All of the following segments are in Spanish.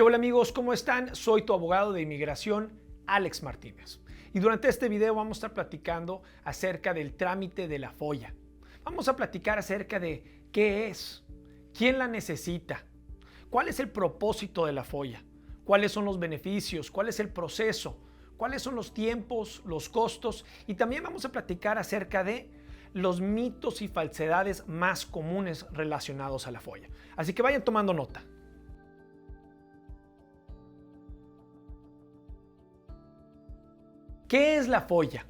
Hola amigos, ¿cómo están? Soy tu abogado de inmigración, Alex Martínez. Y durante este video vamos a estar platicando acerca del trámite de la FOIA. Vamos a platicar acerca de qué es, quién la necesita, cuál es el propósito de la FOIA, cuáles son los beneficios, cuál es el proceso, cuáles son los tiempos, los costos, y también vamos a platicar acerca de los mitos y falsedades más comunes relacionados a la FOIA. Así que vayan tomando nota. ¿Qué es la FOIA?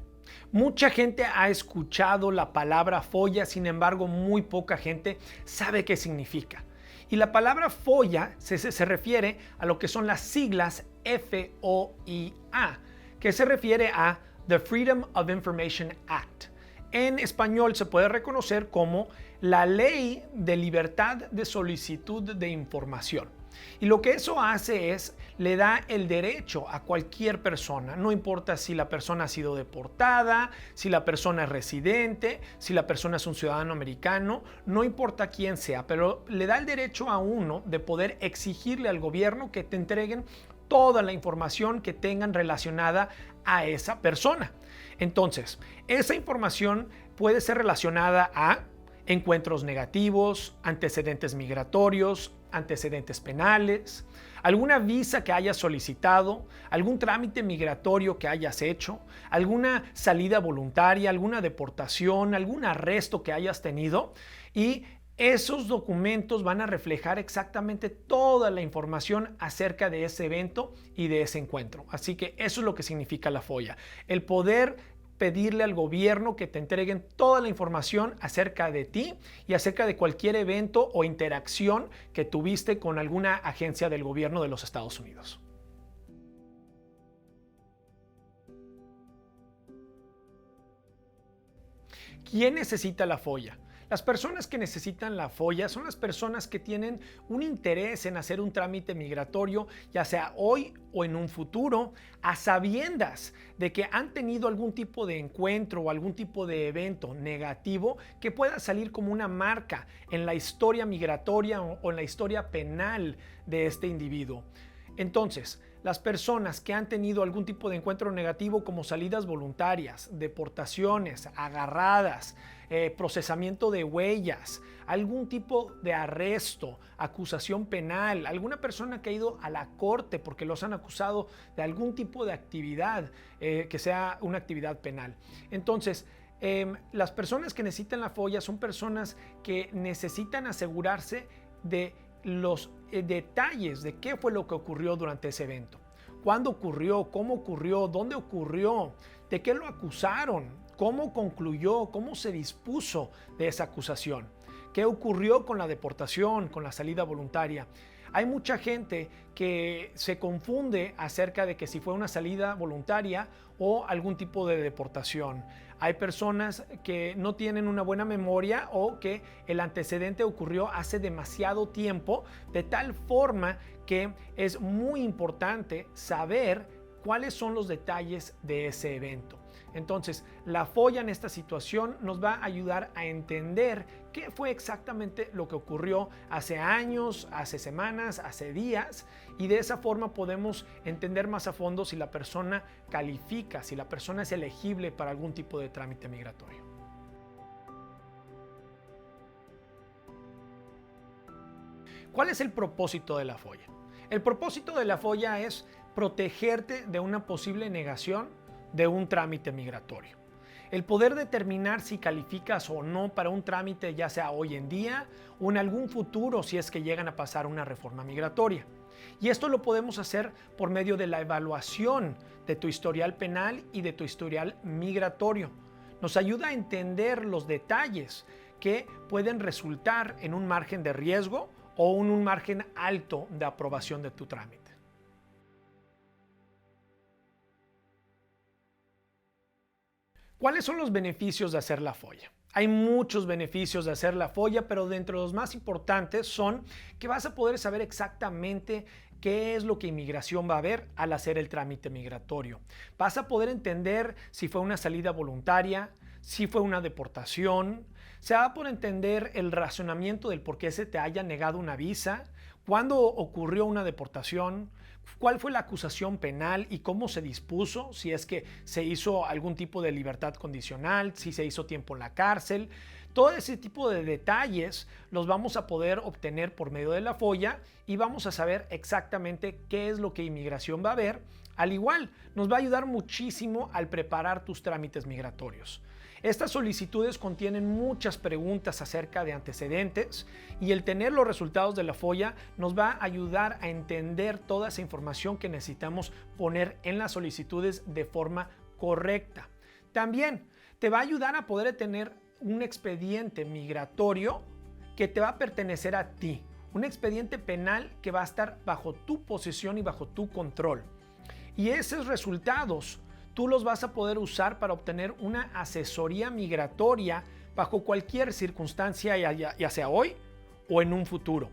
Mucha gente ha escuchado la palabra FOIA, sin embargo, muy poca gente sabe qué significa. Y la palabra FOIA se refiere a lo que son las siglas FOIA, que se refiere a The Freedom of Information Act. En español se puede reconocer como la Ley de Libertad de Solicitud de Información. Y lo que eso hace es, le da el derecho a cualquier persona, no importa si la persona ha sido deportada, si la persona es residente, si la persona es un ciudadano americano, no importa quién sea, pero le da el derecho a uno de poder exigirle al gobierno que te entreguen toda la información que tengan relacionada a esa persona. Entonces, esa información puede ser relacionada a encuentros negativos, antecedentes migratorios, antecedentes penales, alguna visa que hayas solicitado, algún trámite migratorio que hayas hecho, alguna salida voluntaria, alguna deportación, algún arresto que hayas tenido, y esos documentos van a reflejar exactamente toda la información acerca de ese evento y de ese encuentro. Así que eso es lo que significa la FOIA, el poder pedirle al gobierno que te entreguen toda la información acerca de ti y acerca de cualquier evento o interacción que tuviste con alguna agencia del gobierno de los Estados Unidos. ¿Quién necesita la FOIA? Las personas que necesitan la FOIA son las personas que tienen un interés en hacer un trámite migratorio, ya sea hoy o en un futuro, a sabiendas de que han tenido algún tipo de encuentro o algún tipo de evento negativo que pueda salir como una marca en la historia migratoria o en la historia penal de este individuo. Entonces, las personas que han tenido algún tipo de encuentro negativo como salidas voluntarias, deportaciones, agarradas, procesamiento de huellas, algún tipo de arresto, acusación penal, alguna persona que ha ido a la corte porque los han acusado de algún tipo de actividad que sea una actividad penal. Entonces, las personas que necesitan la FOIA son personas que necesitan asegurarse de los detalles de qué fue lo que ocurrió durante ese evento. ¿Cuándo ocurrió? ¿Cómo ocurrió? ¿Dónde ocurrió? ¿De qué lo acusaron? ¿Cómo concluyó? ¿Cómo se dispuso de esa acusación? ¿Qué ocurrió con la deportación, con la salida voluntaria? Hay mucha gente que se confunde acerca de que si fue una salida voluntaria o algún tipo de deportación. Hay personas que no tienen una buena memoria o que el antecedente ocurrió hace demasiado tiempo, de tal forma que es muy importante saber cuáles son los detalles de ese evento. Entonces, la FOIA en esta situación nos va a ayudar a entender qué fue exactamente lo que ocurrió hace años, hace semanas, hace días, y de esa forma podemos entender más a fondo si la persona califica, si la persona es elegible para algún tipo de trámite migratorio. ¿Cuál es el propósito de la FOIA? El propósito de la FOIA es protegerte de una posible negación de un trámite migratorio. El poder determinar si calificas o no para un trámite, ya sea hoy en día o en algún futuro si es que llegan a pasar una reforma migratoria. Y esto lo podemos hacer por medio de la evaluación de tu historial penal y de tu historial migratorio. Nos ayuda a entender los detalles que pueden resultar en un margen de riesgo o en un margen alto de aprobación de tu trámite. ¿Cuáles son los beneficios de hacer la FOIA? Hay muchos beneficios de hacer la FOIA, pero dentro de los más importantes son que vas a poder saber exactamente qué es lo que inmigración va a ver al hacer el trámite migratorio. Vas a poder entender si fue una salida voluntaria, si fue una deportación, Se va por entender el razonamiento del por qué se te haya negado una visa, cuándo ocurrió una deportación, cuál fue la acusación penal y cómo se dispuso, si es que se hizo algún tipo de libertad condicional, si se hizo tiempo en la cárcel. Todo ese tipo de detalles los vamos a poder obtener por medio de la FOIA y vamos a saber exactamente qué es lo que inmigración va a ver. Al igual, nos va a ayudar muchísimo al preparar tus trámites migratorios. Estas solicitudes contienen muchas preguntas acerca de antecedentes y el tener los resultados de la FOIA nos va a ayudar a entender toda esa información que necesitamos poner en las solicitudes de forma correcta. También te va a ayudar a poder tener un expediente migratorio que te va a pertenecer a ti, un expediente penal que va a estar bajo tu posesión y bajo tu control. Y esos resultados tú los vas a poder usar para obtener una asesoría migratoria bajo cualquier circunstancia, ya sea hoy o en un futuro.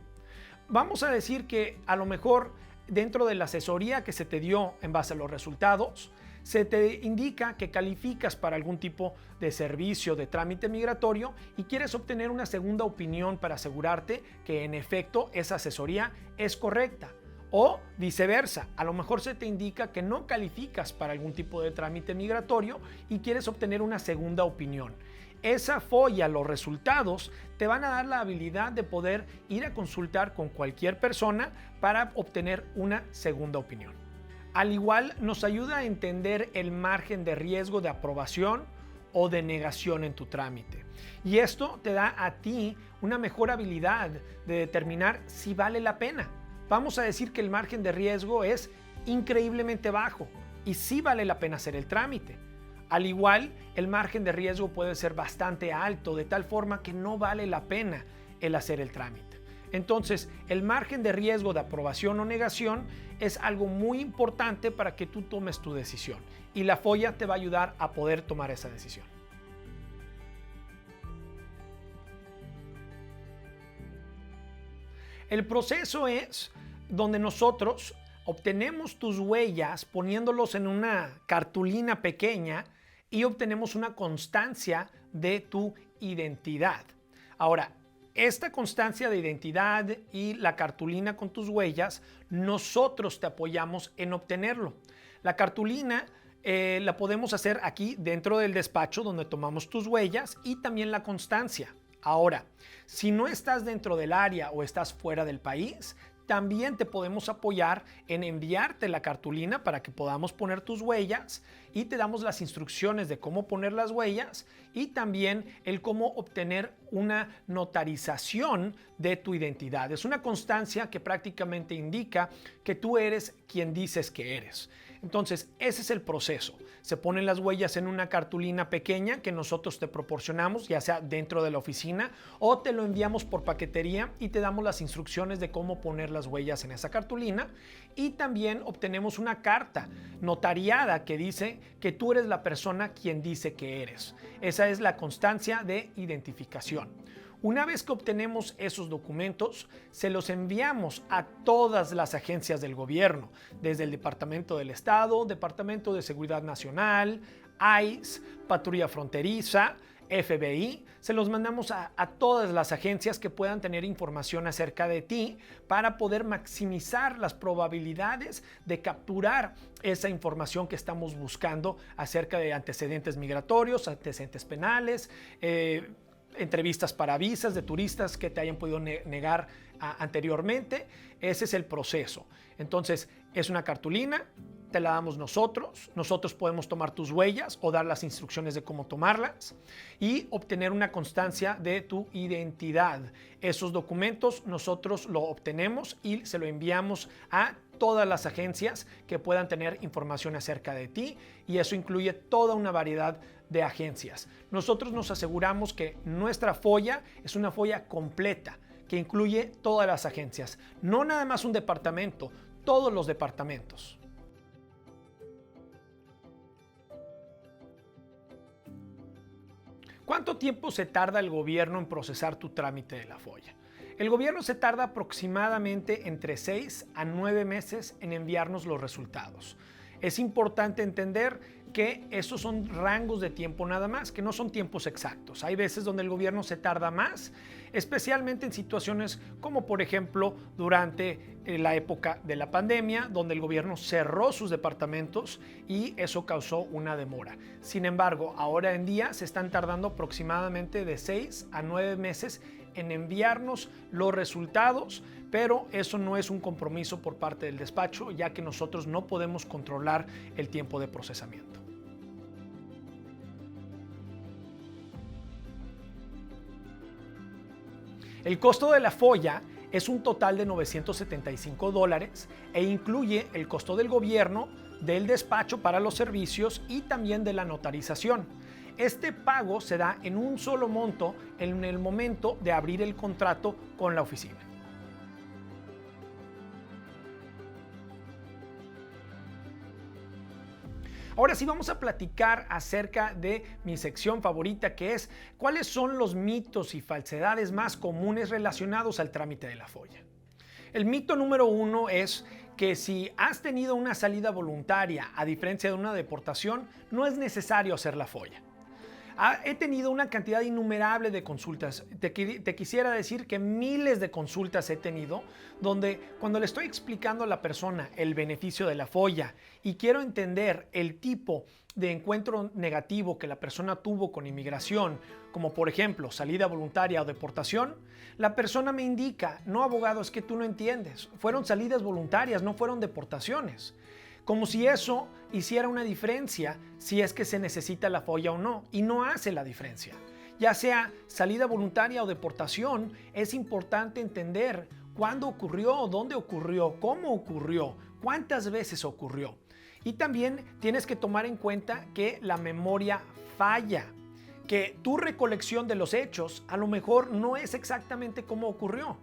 Vamos a decir que a lo mejor dentro de la asesoría que se te dio en base a los resultados, se te indica que calificas para algún tipo de servicio de trámite migratorio y quieres obtener una segunda opinión para asegurarte que en efecto esa asesoría es correcta. O viceversa, a lo mejor se te indica que no calificas para algún tipo de trámite migratorio y quieres obtener una segunda opinión. Esa FOIA, los resultados, te van a dar la habilidad de poder ir a consultar con cualquier persona para obtener una segunda opinión. Al igual, nos ayuda a entender el margen de riesgo de aprobación o de negación en tu trámite. Y esto te da a ti una mejor habilidad de determinar si vale la pena. Vamos a decir que el margen de riesgo es increíblemente bajo y sí vale la pena hacer el trámite. Al igual, el margen de riesgo puede ser bastante alto, de tal forma que no vale la pena el hacer el trámite. Entonces, el margen de riesgo de aprobación o negación es algo muy importante para que tú tomes tu decisión y la FOIA te va a ayudar a poder tomar esa decisión. El proceso es donde nosotros obtenemos tus huellas poniéndolos en una cartulina pequeña y obtenemos una constancia de tu identidad. Ahora, esta constancia de identidad y la cartulina con tus huellas, nosotros te apoyamos en obtenerlo. La cartulina la podemos hacer aquí dentro del despacho donde tomamos tus huellas y también la constancia. Ahora, si no estás dentro del área o estás fuera del país, también te podemos apoyar en enviarte la cartulina para que podamos poner tus huellas y te damos las instrucciones de cómo poner las huellas y también el cómo obtener una notarización de tu identidad. Es una constancia que prácticamente indica que tú eres quien dices que eres. Entonces, ese es el proceso. Se ponen las huellas en una cartulina pequeña que nosotros te proporcionamos, ya sea dentro de la oficina o te lo enviamos por paquetería y te damos las instrucciones de cómo poner las huellas en esa cartulina. Y también obtenemos una carta notariada que dice que tú eres la persona quien dice que eres. Esa es la constancia de identificación. Una vez que obtenemos esos documentos, se los enviamos a todas las agencias del gobierno, desde el Departamento del Estado, Departamento de Seguridad Nacional, ICE, Patrulla Fronteriza, FBI. Se los mandamos a todas las agencias que puedan tener información acerca de ti para poder maximizar las probabilidades de capturar esa información que estamos buscando acerca de antecedentes migratorios, antecedentes penales, entrevistas para visas de turistas que te hayan podido negar anteriormente. Ese es el proceso. Entonces, es una cartulina, te la damos nosotros podemos tomar tus huellas o dar las instrucciones de cómo tomarlas y obtener una constancia de tu identidad. Esos documentos nosotros lo obtenemos y se lo enviamos a todas las agencias que puedan tener información acerca de ti y eso incluye toda una variedad de agencias. Nosotros nos aseguramos que nuestra FOIA es una FOIA completa que incluye todas las agencias, no nada más un departamento, todos los departamentos. ¿Cuánto tiempo se tarda el gobierno en procesar tu trámite de la FOIA? El gobierno se tarda aproximadamente entre 6 a 9 meses en enviarnos los resultados. Es importante entender que esos son rangos de tiempo nada más, que no son tiempos exactos. Hay veces donde el gobierno se tarda más, especialmente en situaciones como por ejemplo durante la época de la pandemia, donde el gobierno cerró sus departamentos y eso causó una demora. Sin embargo, ahora en día se están tardando aproximadamente de 6 a 9 meses en enviarnos los resultados, pero eso no es un compromiso por parte del despacho, ya que nosotros no podemos controlar el tiempo de procesamiento. El costo de la FOIA es un total de $975 e incluye el costo del gobierno, del despacho para los servicios y también de la notarización. Este pago se da en un solo monto en el momento de abrir el contrato con la oficina. Ahora sí vamos a platicar acerca de mi sección favorita, que es cuáles son los mitos y falsedades más comunes relacionados al trámite de la FOIA. El mito número 1 es que si has tenido una salida voluntaria a diferencia de una deportación, no es necesario hacer la FOIA. He tenido una cantidad innumerable de consultas. Te quisiera decir que miles de consultas he tenido donde cuando le estoy explicando a la persona el beneficio de la FOIA y quiero entender el tipo de encuentro negativo que la persona tuvo con inmigración, como por ejemplo salida voluntaria o deportación, la persona me indica: no, abogado, es que tú no entiendes. Fueron salidas voluntarias, no fueron deportaciones. Como si eso hiciera una diferencia si es que se necesita la FOIA o no, y no hace la diferencia. Ya sea salida voluntaria o deportación, es importante entender cuándo ocurrió, dónde ocurrió, cómo ocurrió, cuántas veces ocurrió. Y también tienes que tomar en cuenta que la memoria falla, que tu recolección de los hechos a lo mejor no es exactamente cómo ocurrió.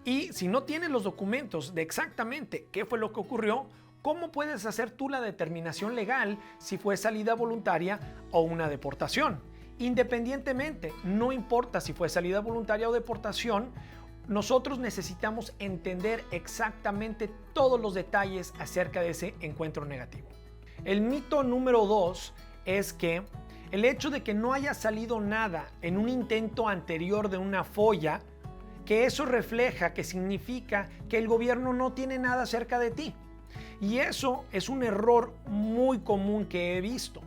Y si no tienes los documentos de exactamente qué fue lo que ocurrió, ¿cómo puedes hacer tú la determinación legal si fue salida voluntaria o una deportación? Independientemente, no importa si fue salida voluntaria o deportación, nosotros necesitamos entender exactamente todos los detalles acerca de ese encuentro negativo. El mito número 2 es que el hecho de que no haya salido nada en un intento anterior de una FOIA, que eso refleja, que significa que el gobierno no tiene nada cerca de ti. Y eso es un error muy común que he visto.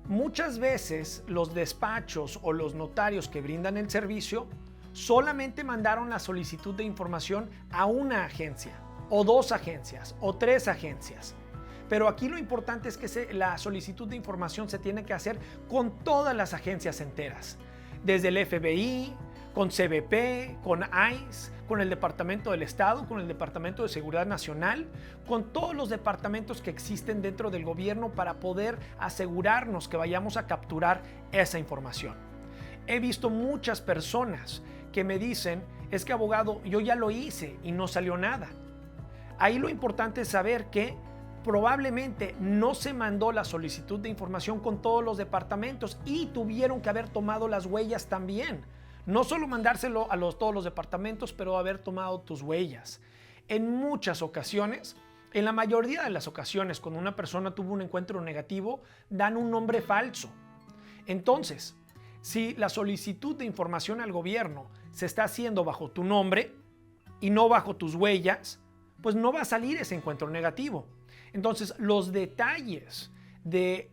Muchas veces los despachos o los notarios que brindan el servicio solamente mandaron la solicitud de información a una agencia, o 2 agencias, o 3 agencias. Pero aquí lo importante es que la solicitud de información se tiene que hacer con todas las agencias enteras, desde el FBI, con CBP, con ICE, con el Departamento del Estado, con el Departamento de Seguridad Nacional, con todos los departamentos que existen dentro del gobierno para poder asegurarnos que vayamos a capturar esa información. He visto muchas personas que me dicen: es que, abogado, yo ya lo hice y no salió nada. Ahí lo importante es saber que probablemente no se mandó la solicitud de información con todos los departamentos y tuvieron que haber tomado las huellas también. No solo mandárselo a todos los departamentos, pero haber tomado tus huellas. En muchas ocasiones, en la mayoría de las ocasiones, cuando una persona tuvo un encuentro negativo, dan un nombre falso. Entonces, si la solicitud de información al gobierno se está haciendo bajo tu nombre y no bajo tus huellas, pues no va a salir ese encuentro negativo. Entonces, los detalles de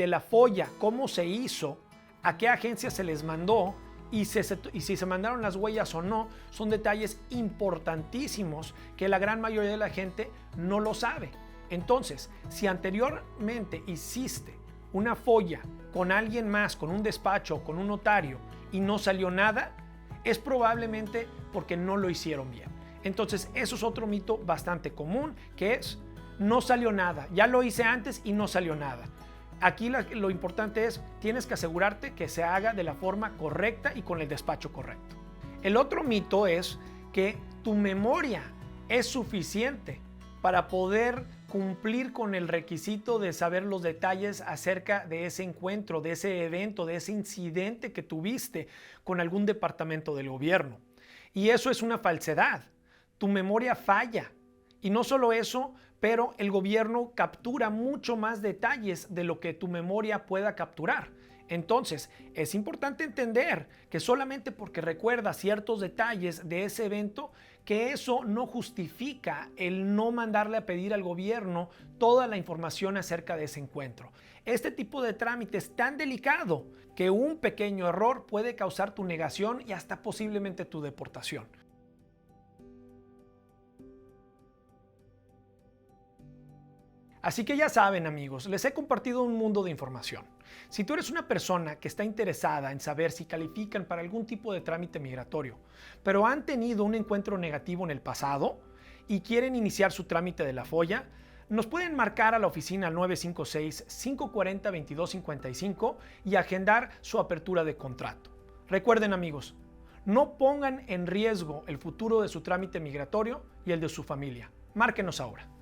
la FOIA, cómo se hizo, a qué agencia se les mandó, y si se mandaron las huellas o no, son detalles importantísimos que la gran mayoría de la gente no lo sabe. Entonces, si anteriormente hiciste una FOIA con alguien más, con un despacho, con un notario, y no salió nada, es probablemente porque no lo hicieron bien. Entonces, eso es otro mito bastante común, que es: no salió nada, ya lo hice antes y no salió nada. Aquí lo importante es, tienes que asegurarte que se haga de la forma correcta y con el despacho correcto. El otro mito es que tu memoria es suficiente para poder cumplir con el requisito de saber los detalles acerca de ese encuentro, de ese evento, de ese incidente que tuviste con algún departamento del gobierno. Y eso es una falsedad. Tu memoria falla. Y no solo eso, pero el gobierno captura mucho más detalles de lo que tu memoria pueda capturar. Entonces, es importante entender que solamente porque recuerdas ciertos detalles de ese evento, que eso no justifica el no mandarle a pedir al gobierno toda la información acerca de ese encuentro. Este tipo de trámite es tan delicado que un pequeño error puede causar tu negación y hasta posiblemente tu deportación. Así que ya saben, amigos, les he compartido un mundo de información. Si tú eres una persona que está interesada en saber si califican para algún tipo de trámite migratorio, pero han tenido un encuentro negativo en el pasado y quieren iniciar su trámite de la FOIA, nos pueden marcar a la oficina al 956-540-2255 y agendar su apertura de contrato. Recuerden, amigos, no pongan en riesgo el futuro de su trámite migratorio y el de su familia. Márquenos ahora.